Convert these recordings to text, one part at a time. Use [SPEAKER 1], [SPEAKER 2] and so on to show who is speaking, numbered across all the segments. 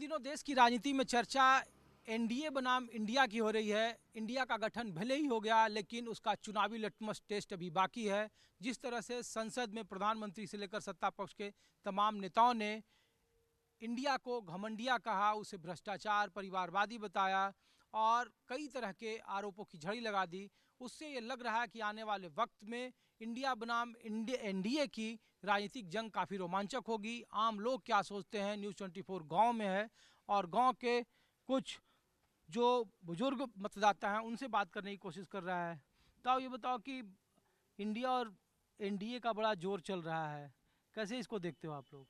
[SPEAKER 1] दिनों देश की राजनीति में चर्चा एनडीए बनाम इंडिया की हो रही है। इंडिया का गठन भले ही हो गया, लेकिन उसका चुनावी लिटमस टेस्ट अभी बाकी है। जिस तरह से संसद में प्रधानमंत्री से लेकर सत्ता पक्ष के तमाम नेताओं ने इंडिया को घमंडिया कहा, उसे भ्रष्टाचार परिवारवादी बताया और कई तरह के आरोपों की झड़ी लगा दी, उससे ये लग रहा है कि आने वाले वक्त में इंडिया बनाम एनडीए की राजनीतिक जंग काफ़ी रोमांचक होगी। आम लोग क्या सोचते हैं, न्यूज़ 24 गांव में है और गांव के कुछ जो बुजुर्ग मतदाता हैं उनसे बात करने की कोशिश कर रहा है। तो आप ये बताओ कि इंडिया और एनडीए का बड़ा जोर चल रहा है, कैसे इसको देखते हो आप लोग?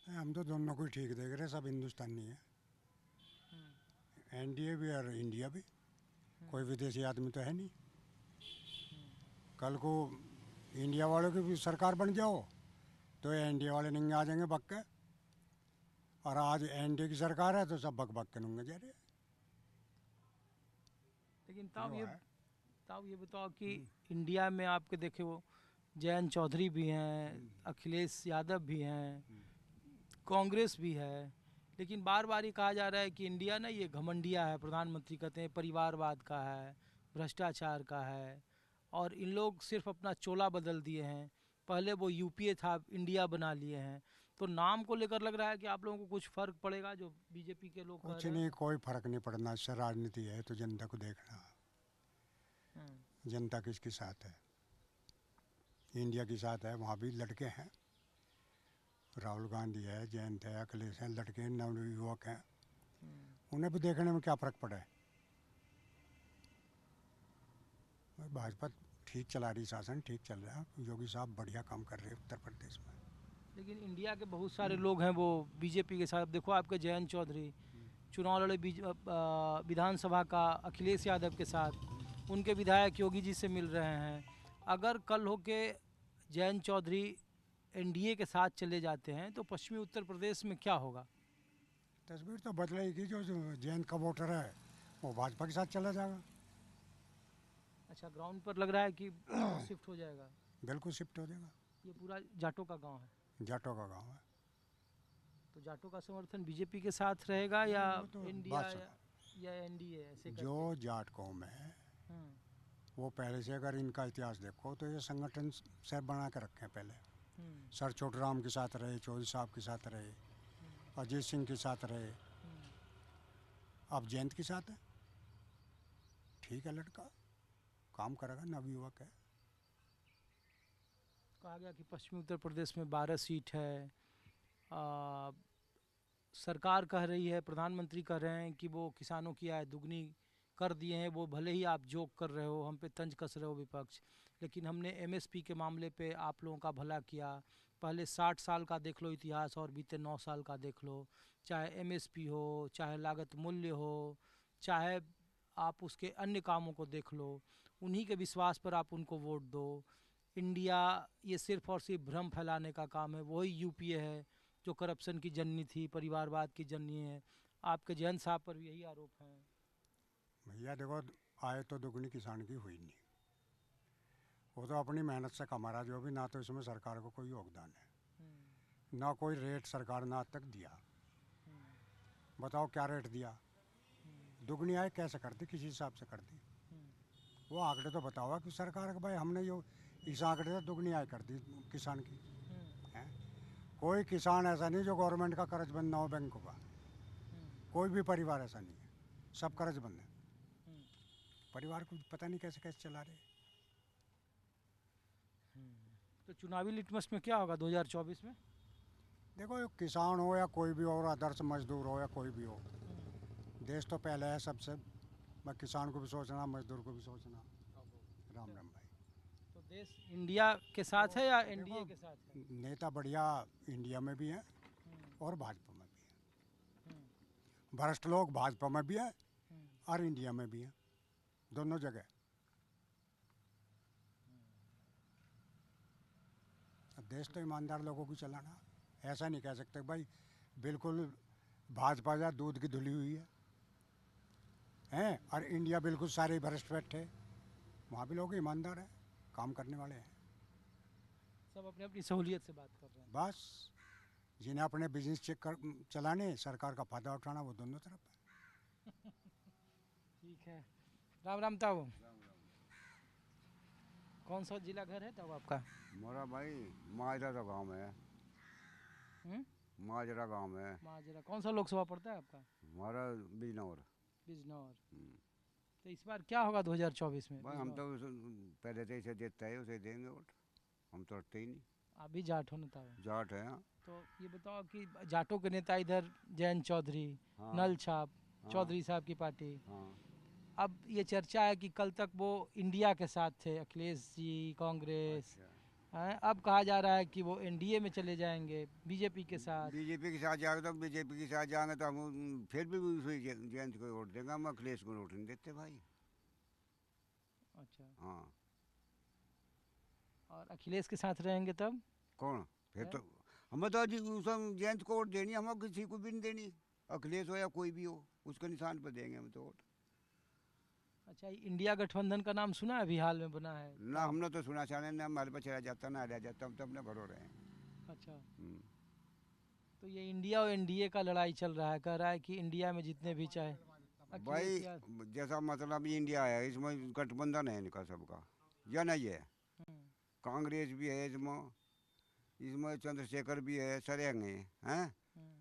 [SPEAKER 2] हम तो दोनों को ही ठीक देख रहे हैं, सब हिंदुस्तानी है। एनडीए भी और इंडिया भी, कोई विदेशी आदमी तो है नहीं। कल को इंडिया वालों की भी सरकार बन जाओ तो एनडीए वाले नंगे आ जाएंगे बक के, और आज एनडीए की सरकार है तो सब बक बक के नंगे जा रहे हैं।
[SPEAKER 1] लेकिन तब ये बताओ कि इंडिया में आपके देखे वो जयंत चौधरी भी हैं, अखिलेश यादव भी हैं, कांग्रेस भी है, लेकिन बार बार ये कहा जा रहा है कि इंडिया ना ये घमंडिया है। प्रधानमंत्री कहते हैं परिवारवाद का है, भ्रष्टाचार का है, और इन लोग सिर्फ अपना चोला बदल दिए हैं। पहले वो यूपीए था, इंडिया बना लिए हैं। तो नाम को लेकर लग रहा है कि आप लोगों को कुछ फर्क पड़ेगा, जो बीजेपी के लोग कह
[SPEAKER 2] कुछ
[SPEAKER 1] रहे
[SPEAKER 2] नहीं, कोई फर्क नहीं पड़ना। इससे राजनीति है तो जनता को देखना,
[SPEAKER 1] हैं?
[SPEAKER 2] जनता किसके साथ है। इंडिया के साथ है, वहाँ भी लड़के हैं, राहुल गांधी है, जयंत है, अखिलेश हैं, लड़के नवयुवक हैं, उन्हें भी देखने में क्या फ़र्क पड़ा है। भाजपा ठीक चला रही, शासन ठीक चल रहा है, योगी साहब बढ़िया काम कर रहे हैं उत्तर प्रदेश में।
[SPEAKER 1] लेकिन इंडिया के बहुत सारे लोग हैं वो बीजेपी के साथ। देखो आपके जयंत चौधरी चुनाव लड़े विधानसभा का अखिलेश यादव के साथ, उनके विधायक योगी जी से मिल रहे हैं। अगर कल हो के जयंत चौधरी एनडीए के साथ चले जाते हैं तो पश्चिमी उत्तर प्रदेश में क्या होगा?
[SPEAKER 2] तस्वीर तो बदलेगी। जो जैन का वोटर है वो भाजपा के साथ चला जाएगा।
[SPEAKER 1] अच्छा, ग्राउंड पर लग रहा है कि शिफ्ट हो जाएगा।
[SPEAKER 2] बिल्कुल शिफ्ट हो जाएगा।
[SPEAKER 1] ये पूरा जाटों का गांव है।
[SPEAKER 2] जाटों का गांव है।
[SPEAKER 1] तो जाटों का समर्थन बीजेपी के साथ रहेगा या
[SPEAKER 2] तो
[SPEAKER 1] इंडिया
[SPEAKER 2] बात
[SPEAKER 1] या एनडीए ऐसे करके?
[SPEAKER 2] जो जाट कौम है वो पहले से, अगर इनका इतिहास देखो तो ये संगठन से बना के रखे हैं। पहले सर छोटूराम के साथ रहे, चौधरी साहब के साथ रहे, अजीत सिंह के साथ रहे, अब जयंत के साथ है। ठीक है, लड़का काम करेगा, नवयुवक है।
[SPEAKER 1] कहा गया कि पश्चिमी उत्तर प्रदेश में 12 सीट है। सरकार कह रही है, प्रधानमंत्री कह रहे हैं कि वो किसानों की आय दुगनी कर दिए हैं। वो भले ही आप जोक कर रहे हो, हम पे तंज कस रहे हो विपक्ष, लेकिन हमने एमएसपी के मामले पे आप लोगों का भला किया। पहले 60 साल का देख लो इतिहास और बीते 9 साल का देख लो, चाहे एमएसपी हो, चाहे लागत मूल्य हो, चाहे आप उसके अन्य कामों को देख लो, उन्हीं के विश्वास पर आप उनको वोट दो। इंडिया ये सिर्फ और सिर्फ भ्रम फैलाने का काम है। वही यूपीए है जो करप्शन की जननी थी, परिवारवाद की जननी है। आपके जयंत साहब पर भी यही आरोप हैं।
[SPEAKER 2] भैया देखो, आय तो दुगनी किसान की हुई नहीं। वो तो अपनी मेहनत से कमा रहा जो भी, ना तो इसमें सरकार को कोई योगदान है, ना कोई रेट सरकार ने आज तक दिया। बताओ क्या रेट दिया? दुगनी आय कैसे कर दी, किसी हिसाब से कर दी? वो आंकड़े तो बताओ कि सरकार के भाई हमने यो इस आंकड़े से दुगनी आय कर दी किसान की है। कोई किसान ऐसा नहीं जो गवर्नमेंट का कर्जबंद ना हो, बैंकों का। कोई भी परिवार ऐसा नहीं है, सब कर्जबंद है। परिवार को पता नहीं कैसे कैसे चला रहे।
[SPEAKER 1] तो चुनावी लिटमस में क्या होगा 2024 में?
[SPEAKER 2] देखो, ये किसान हो या कोई भी और आदर्श मजदूर हो या कोई भी हो, देश तो पहले है सबसे। मैं किसान को भी सोचना, मजदूर को भी सोचना। राम राम भाई।
[SPEAKER 1] तो देश इंडिया के साथ है या एनडीए के साथ है?
[SPEAKER 2] नेता बढ़िया इंडिया में भी हैं और भाजपा में भी हैं। भ्रष्ट लोग भाजपा में भी है और इंडिया में भी हैं, दोनों जगह। अब देश तो ईमानदार लोगों को चलाना। ऐसा नहीं कह सकते भाई बिल्कुल भाजपा या दूध की धुली हुई है और इंडिया बिल्कुल सारे भ्रष्ट बैठे। वहाँ भी लोग ईमानदार हैं, काम करने वाले हैं।
[SPEAKER 1] सब अपनी अपनी सहूलियत से बात कर रहे हैं।
[SPEAKER 2] बस जिन्हें अपने बिजनेस चलाने, सरकार का फायदा उठाना, वो दोनों तरफ है।
[SPEAKER 1] ठीक है, राम राम ताऊ। कौन सा जिला घर है ताऊ आपका?
[SPEAKER 3] हमारा भाई माजरा का गांव है। माजरा गांव है
[SPEAKER 1] माजरा। कौन सा लोकसभा पड़ता है आपका?
[SPEAKER 3] हमारा बिजनौर।
[SPEAKER 1] बिजनौर। तो इस बार क्या होगा 2024 में?
[SPEAKER 3] भाई हम तो पहले से इसे देता है, उसे देंगे वोट, हम तो हटते ही नहीं।
[SPEAKER 1] आप भी जाट हो ना ताऊ?
[SPEAKER 3] जाट है।
[SPEAKER 1] तो ये बताओ कि जाटों के नेता इधर जयंत चौधरी,
[SPEAKER 3] हाँ।
[SPEAKER 1] नल छाप,
[SPEAKER 3] हाँ।
[SPEAKER 1] चौधरी साहब की पार्टी।
[SPEAKER 3] हाँ।
[SPEAKER 1] अब ये चर्चा है कि कल तक वो इंडिया के साथ थे, अखिलेश जी, कांग्रेस।
[SPEAKER 3] अच्छा।
[SPEAKER 1] हैं? अब कहा जा रहा है कि वो एनडीए में चले जाएंगे बीजेपी के साथ।
[SPEAKER 3] बीजेपी के साथ जाएंगे तो बीजेपी के साथ जाएंगे तो हम फिर भी उसी जयंत को वोट देंगे, हम अखिलेश को वोट नहीं देते भाई।
[SPEAKER 1] अच्छा।
[SPEAKER 3] हाँ।
[SPEAKER 1] और अखिलेश के साथ रहेंगे तब?
[SPEAKER 3] कौन फिर
[SPEAKER 1] है?
[SPEAKER 3] तो हमें तो अजी उस जयंत को वोट देनी, हमें किसी को भी नहीं देनी। अखिलेश हो या कोई भी हो, उसके निशान पर देंगे हम तो वोट।
[SPEAKER 1] अच्छा, ये इंडिया गठबंधन का नाम सुना है? अभी हाल में बना है
[SPEAKER 3] ना हमने तो सुना चाहे ना, हमारे पास चला जाता ना रह जाता, हम तो अपने घरों रहे।
[SPEAKER 1] अच्छा, तो ये इंडिया और एनडीए का लड़ाई चल रहा है, कह रहा है कि इंडिया में जितने भी चाहे
[SPEAKER 3] भाई
[SPEAKER 1] अखिलेश या-
[SPEAKER 3] जैसा मतलब इंडिया है, इसमें गठबंधन है इनका सबका, या नहीं है?
[SPEAKER 1] हम्म,
[SPEAKER 3] कांग्रेस भी है इसमें, इसमें चंद्रशेखर भी है, सरेंगे हैं।
[SPEAKER 1] हम्म।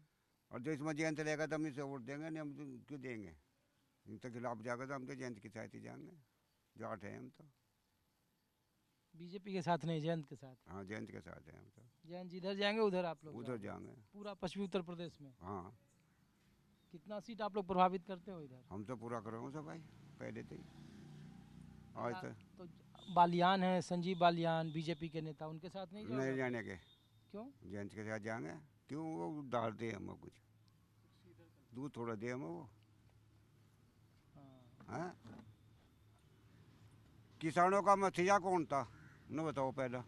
[SPEAKER 3] और जो इसमें जयंत रहेगा तो हम इसे वोट देंगे नहीं, हम तो क्यों देंगे? इनके खिलाफ जाकर तो हम तो जयंत के साथ ही जाएंगे, जाट है हम तो।
[SPEAKER 1] बीजेपी के साथ नहीं, जयंत के साथ।
[SPEAKER 3] हाँ जयंत के साथ है हम तो।
[SPEAKER 1] जयंत जिधर जाएंगे उधर आप लोग
[SPEAKER 3] उधर
[SPEAKER 1] जाओगे?
[SPEAKER 3] जाएंगे।
[SPEAKER 1] पूरा पश्चिमी उत्तर प्रदेश में
[SPEAKER 3] हाँ
[SPEAKER 1] कितना सीट आप लोग प्रभावित करते हो इधर?
[SPEAKER 3] हम तो पूरा करेंगे सब भाई, पहले से ही आज तक।
[SPEAKER 1] तो बालियान है, संजीव बालियान, बीजेपी के नेता, उनके साथ नहीं
[SPEAKER 3] नहीं
[SPEAKER 1] जाओगे?
[SPEAKER 3] जाने के,
[SPEAKER 1] क्यों?
[SPEAKER 3] जयंत के साथ जाएंगे। क्यों? वो डाल दे हमें कुछ, दूध थोड़ा दे हमें वो।
[SPEAKER 1] हाँ।
[SPEAKER 3] हैं? किसानों का मसीहा कौन था न बताओ पहला?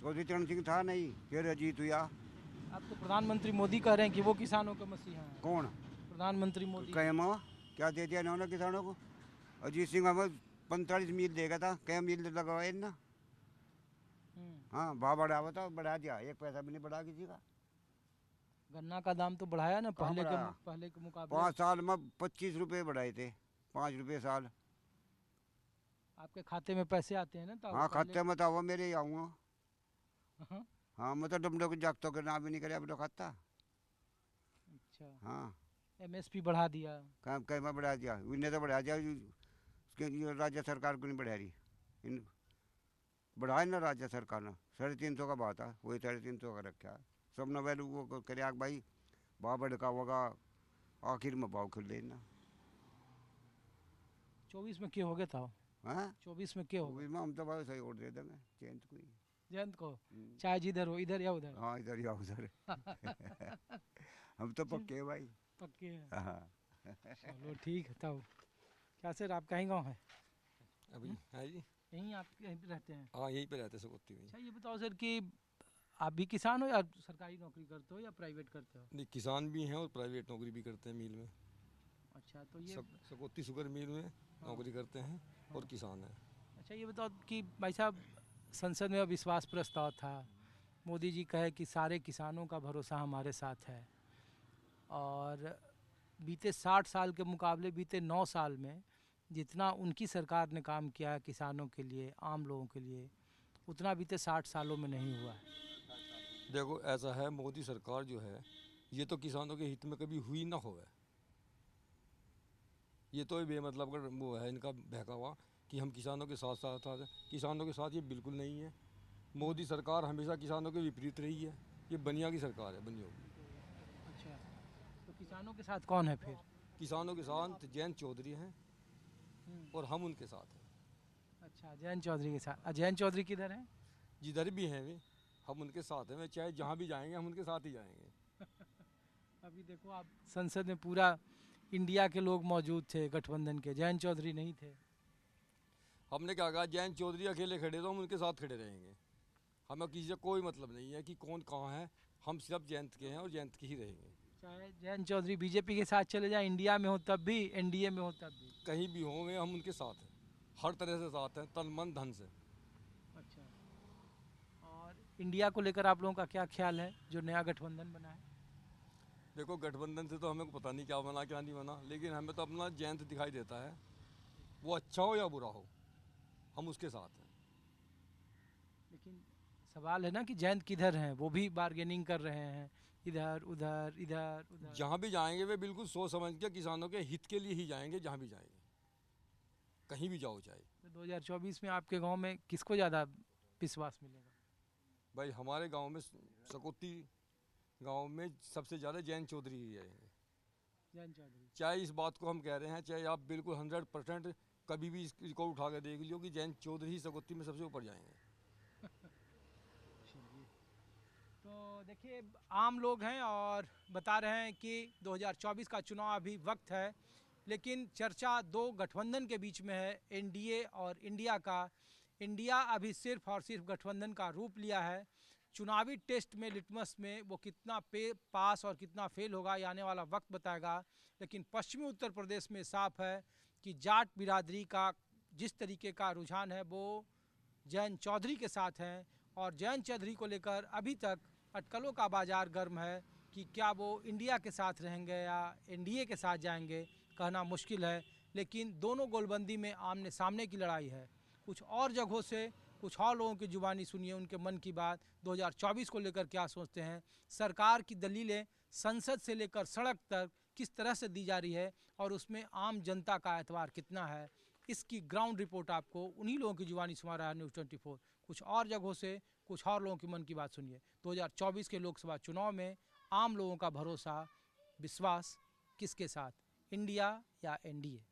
[SPEAKER 3] चौधरी चरण सिंह था नहीं, फिर अजीत हुआ।
[SPEAKER 1] अब तो प्रधानमंत्री मोदी कह रहे हैं कि वो किसानों के मसीहा हैं।
[SPEAKER 3] कौन?
[SPEAKER 1] प्रधानमंत्री मोदी।
[SPEAKER 3] कैम क्या दे दिया इन्होंने किसानों को? अजीत सिंह हमें 45 मील देगा था, क्या मील लगवाए ना? हाँ भाव बढ़ा था, बढ़ा दिया, एक पैसा भी नहीं बढ़ा किसी का।
[SPEAKER 1] गन्ना का दाम तो बढ़ाया ना,
[SPEAKER 3] कहाँ बढ़ाया?
[SPEAKER 1] पहले के मुकाबले।
[SPEAKER 3] 5 साल में 25 रुपये बढ़ाए थे, 5 रुपये साल।
[SPEAKER 1] आपके खाते में पैसे आते हैं ना? तो
[SPEAKER 3] हाँ खाते में तो वो मेरे ही आऊँगा।
[SPEAKER 1] हाँ।
[SPEAKER 3] हाँ मतलब तुम लोग जागतों के नाम भी नहीं करे अब लोग खाता।
[SPEAKER 1] अच्छा,
[SPEAKER 3] हाँ
[SPEAKER 1] एमएसपी बढ़ा दिया।
[SPEAKER 3] काम कहीं में बढ़ा दिया, इन्हें तो बढ़ा दिया, ये राज्य सरकार को नहीं बढ़ा रही। इन बढ़ाए ना राज्य सरकार ने, 350 का भाव था, वही 350 का रखा। सब ने वैल्यू वो करे भाई, भाव बढ़का होगा, आखिर में भाव खुल लेना।
[SPEAKER 1] 24 में क्यों हो गया था?
[SPEAKER 3] हाँ
[SPEAKER 1] 24 में क्यों हो गया?
[SPEAKER 3] हम तो भाई सही वोट दे देंगे जयंत को ही।
[SPEAKER 1] जयंत को, चाहे जिधर हो, इधर या उधर?
[SPEAKER 3] हाँ इधर या उधर। हम तो पक्के हैं भाई।
[SPEAKER 1] पक्के हैं।
[SPEAKER 3] हाँ
[SPEAKER 1] चलो ठीक है तब। क्या सर, आपका ही गाँव है?
[SPEAKER 4] अभी है जी।
[SPEAKER 1] यहीं आप यहीं पे रहते हैं?
[SPEAKER 4] हाँ यहीं पे रहते हैं सकोती में।
[SPEAKER 1] अच्छा ये बताओ सर कि आप भी किसान हो या सरकारी नौकरी करते हो या प्राइवेट करते हो?
[SPEAKER 4] नहीं किसान भी हैं और प्राइवेट नौकरी भी करते हैं मिल में।
[SPEAKER 1] अच्छा, तो ये
[SPEAKER 4] सकोती शुगर मिल में नौकरी करते हैं और किसान हैं।
[SPEAKER 1] अच्छा ये बताओ कि भाई साहब, संसद में अविश्वास प्रस्ताव था, मोदी जी कहे कि सारे किसानों का भरोसा हमारे साथ है, और बीते 60 साल के मुकाबले बीते 9 साल में जितना उनकी सरकार ने काम किया है किसानों के लिए, आम लोगों के लिए, उतना बीते 60 सालों में नहीं हुआ है।
[SPEAKER 4] देखो ऐसा है, मोदी सरकार जो है ये तो किसानों के हित में कभी हुई ना होवे। ये तो बेमतलब का वो है इनका बहकावा कि हम किसानों के साथ साथ हैं। किसानों के साथ ये बिल्कुल नहीं है। मोदी सरकार हमेशा किसानों के विपरीत रही है। ये बनिया की सरकार है, बनियों की।
[SPEAKER 1] अच्छा, तो किसानों के साथ कौन है फिर?
[SPEAKER 4] किसानों के साथ जयंत चौधरी हैं और हम उनके साथ हैं।
[SPEAKER 1] अच्छा, जयंत चौधरी के साथ। जयंत चौधरी किधर हैं?
[SPEAKER 4] जिधर भी हैं वे, हम उनके साथ हैं। वे चाहे जहाँ भी जाएंगे हम उनके साथ ही जाएंगे।
[SPEAKER 1] अभी देखो आप, संसद में पूरा इंडिया के लोग मौजूद थे गठबंधन के, जयंत चौधरी नहीं थे।
[SPEAKER 4] हमने क्या कहा, जयंत चौधरी अकेले खड़े तो हम उनके साथ खड़े रहेंगे। हमें किसी से कोई मतलब नहीं है कि कौन कहाँ है, हम सिर्फ जयंत के हैं और जयंत के ही रहेंगे।
[SPEAKER 1] चाहे जयंत चौधरी बीजेपी के साथ चले जाए, इंडिया में हो तब भी, एनडीए में हो तब भी।
[SPEAKER 4] कहीं भी हों वे, हम उनके साथ हैं, हर तरह से साथ हैं, तन मन धन से।
[SPEAKER 1] अच्छा, और इंडिया को लेकर आप लोगों का क्या ख्याल है जो नया गठबंधन बना है?
[SPEAKER 4] देखो, गठबंधन से तो हमें को पता नहीं क्या बना क्या नहीं बना, लेकिन हमें तो अपना जयंत दिखाई देता है। वो अच्छा हो या बुरा हो, हम उसके साथ हैं।
[SPEAKER 1] लेकिन सवाल है ना कि जयंत किधर हैं, वो भी बार्गेनिंग कर रहे हैं, इधर उधर इधर उधर।
[SPEAKER 4] जहाँ भी जाएंगे वे बिल्कुल सोच समझ के किसानों के हित के लिए ही जाएंगे, जहाँ भी जाएंगे, कहीं भी जाओ चाहे।
[SPEAKER 1] तो 2024 में आपके गांव में किसको ज़्यादा विश्वास मिलेगा?
[SPEAKER 4] भाई हमारे गांव में सकोती गांव में सबसे ज़्यादा जयंत चौधरी ही जाएंगे।
[SPEAKER 1] जयंत चौधरी।
[SPEAKER 4] चाहे इस बात को हम कह रहे हैं, चाहे आप बिल्कुल 100% कभी भी इसको उठा के देख लियो कि जयंत चौधरी ही सकोती में सबसे ऊपर जाएंगे।
[SPEAKER 1] तो देखिए, आम लोग हैं और बता रहे हैं कि 2024 का चुनाव अभी वक्त है, लेकिन चर्चा दो गठबंधन के बीच में है, एनडीए और इंडिया का। इंडिया अभी सिर्फ और सिर्फ गठबंधन का रूप लिया है। चुनावी टेस्ट में, लिटमस में वो कितना पास और कितना फेल होगा ये आने वाला वक्त बताएगा। लेकिन पश्चिमी उत्तर प्रदेश में साफ है कि जाट बिरादरी का जिस तरीके का रुझान है वो जयंत चौधरी के साथ है, और जयंत चौधरी को लेकर अभी तक अटकलों का बाजार गर्म है कि क्या वो इंडिया के साथ रहेंगे या एनडीए के साथ जाएंगे, कहना मुश्किल है। लेकिन दोनों गोलबंदी में आमने सामने की लड़ाई है। कुछ और जगहों से कुछ और लोगों की जुबानी सुनिए, उनके मन की बात 2024 को लेकर क्या सोचते हैं, सरकार की दलीलें संसद से लेकर सड़क तक किस तरह से दी जा रही है और उसमें आम जनता का एतबार कितना है। इसकी ग्राउंड रिपोर्ट आपको उन्हीं लोगों की जुबानी सुना रहा है न्यूज़ 24। कुछ और जगहों से कुछ और लोगों की मन की बात सुनिए। 2024 के लोकसभा चुनाव में आम लोगों का भरोसा, विश्वास किसके साथ, इंडिया या एनडीए?